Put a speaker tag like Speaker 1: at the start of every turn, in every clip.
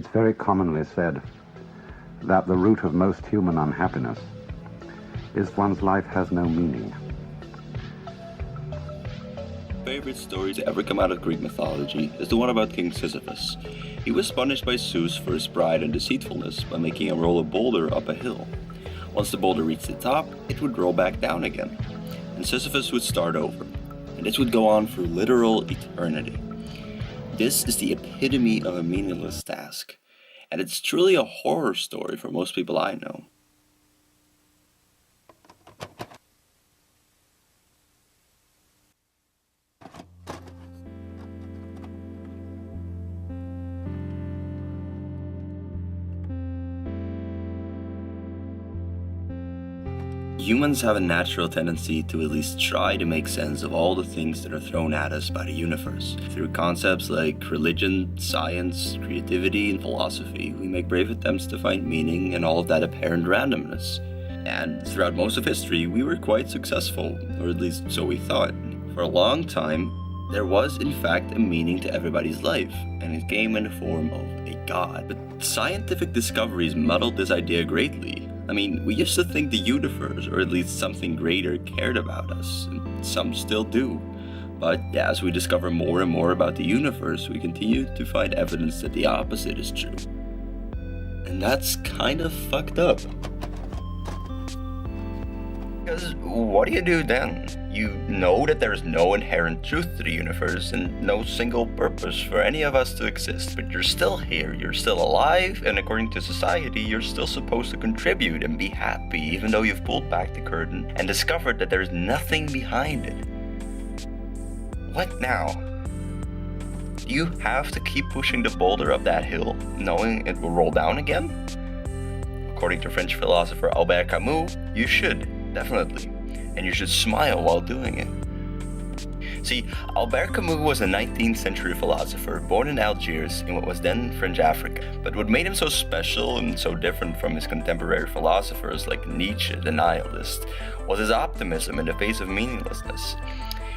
Speaker 1: It's very commonly said that the root of most human unhappiness is one's life has no meaning.
Speaker 2: Favorite story to ever come out of Greek mythology is the one about King Sisyphus. He was punished by Zeus for his pride and deceitfulness by making him roll a boulder up a hill. Once the boulder reached the top, it would roll back down again, and Sisyphus would start over, and this would go on for literal eternity. This is the epitome of a meaningless task, and it's truly a horror story for most people I know. Humans have a natural tendency to at least try to make sense of all the things that are thrown at us by the universe. Through concepts like religion, science, creativity, and philosophy, we make brave attempts to find meaning in all of that apparent randomness. And throughout most of history, we were quite successful, or at least so we thought. For a long time, there was in fact a meaning to everybody's life, and it came in the form of a god. But scientific discoveries muddled this idea greatly. I mean, we used to think the universe, or at least something greater, cared about us, and some still do. But as we discover more and more about the universe, we continue to find evidence that the opposite is true. And that's kind of fucked up. Because what do you do then? You know that there is no inherent truth to the universe and no single purpose for any of us to exist, but you're still here, you're still alive, and according to society, you're still supposed to contribute and be happy, even though you've pulled back the curtain and discovered that there's nothing behind it. What now? Do you have to keep pushing the boulder up that hill, knowing it will roll down again? According to French philosopher Albert Camus, you should. Definitely. And you should smile while doing it. See, Albert Camus was a 19th century philosopher born in Algiers in what was then French Africa. But what made him so special and so different from his contemporary philosophers like Nietzsche, the nihilist, was his optimism in the face of meaninglessness.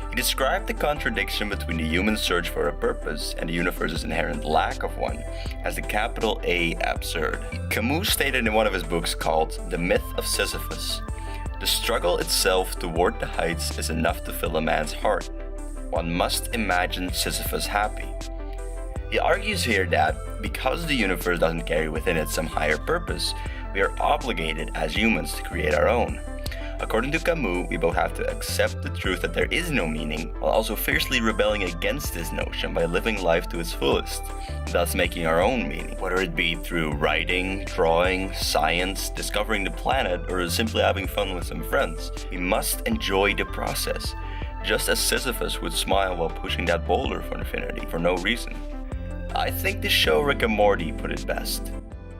Speaker 2: He described the contradiction between the human search for a purpose and the universe's inherent lack of one as the capital A absurd. Camus stated in one of his books called The Myth of Sisyphus, "The struggle itself toward the heights is enough to fill a man's heart. One must imagine Sisyphus happy." He argues here that because the universe doesn't carry within it some higher purpose, we are obligated as humans to create our own. According to Camus, we both have to accept the truth that there is no meaning, while also fiercely rebelling against this notion by living life to its fullest, thus making our own meaning. Whether it be through writing, drawing, science, discovering the planet, or simply having fun with some friends, we must enjoy the process, just as Sisyphus would smile while pushing that boulder for infinity for no reason. I think the show Rick and Morty put it best.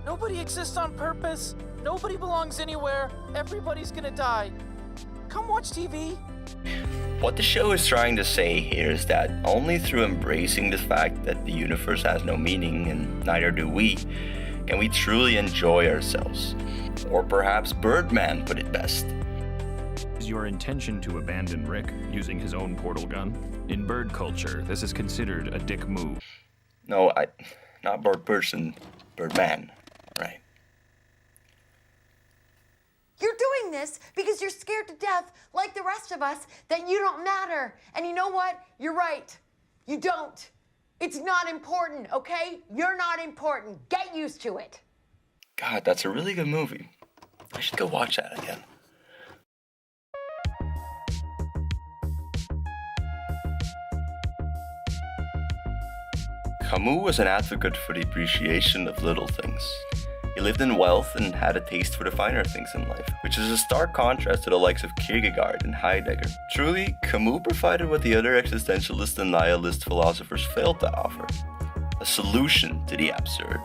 Speaker 3: Nobody exists on purpose. Nobody belongs anywhere. Everybody's gonna die. Come watch TV.
Speaker 2: What the show is trying to say here is that only through embracing the fact that the universe has no meaning, and neither do we, can we truly enjoy ourselves. Or perhaps Birdman put it best.
Speaker 4: Is your intention to abandon Rick using his own portal gun? In bird culture, this is considered a dick move.
Speaker 2: No, not bird person, Birdman, right?
Speaker 5: You're doing this because you're scared to death, like the rest of us, that you don't matter. And you know what? You're right. You don't. It's not important, okay? You're not important. Get used to it.
Speaker 2: God, that's a really good movie. I should go watch that again. Camus was an advocate for the appreciation of little things. He lived in wealth and had a taste for the finer things in life, which is a stark contrast to the likes of Kierkegaard and Heidegger. Truly, Camus provided what the other existentialist and nihilist philosophers failed to offer: a solution to the absurd.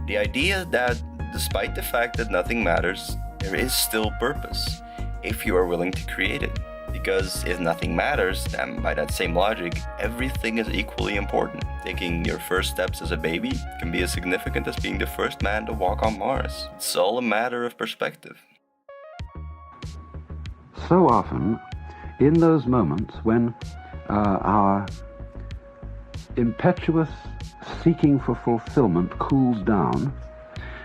Speaker 2: The idea that, despite the fact that nothing matters, there is still purpose, if you are willing to create it. Because if nothing matters, then by that same logic, everything is equally important. Taking your first steps as a baby can be as significant as being the first man to walk on Mars. It's all a matter of perspective.
Speaker 1: So often, in those moments when our impetuous seeking for fulfillment cools down,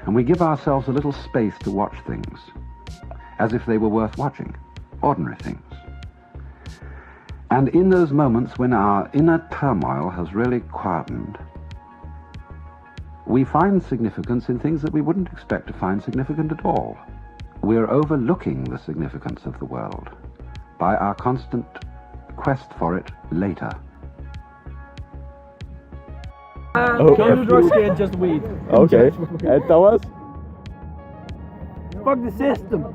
Speaker 1: and we give ourselves a little space to watch things, as if they were worth watching, ordinary things. And in those moments when our inner turmoil has really quietened, we find significance in things that we wouldn't expect to find significant at all. We're overlooking the significance of the world by our constant quest for it later.
Speaker 6: Don't do drugs again, just weed.
Speaker 7: Okay. And Thomas?
Speaker 6: Fuck the system.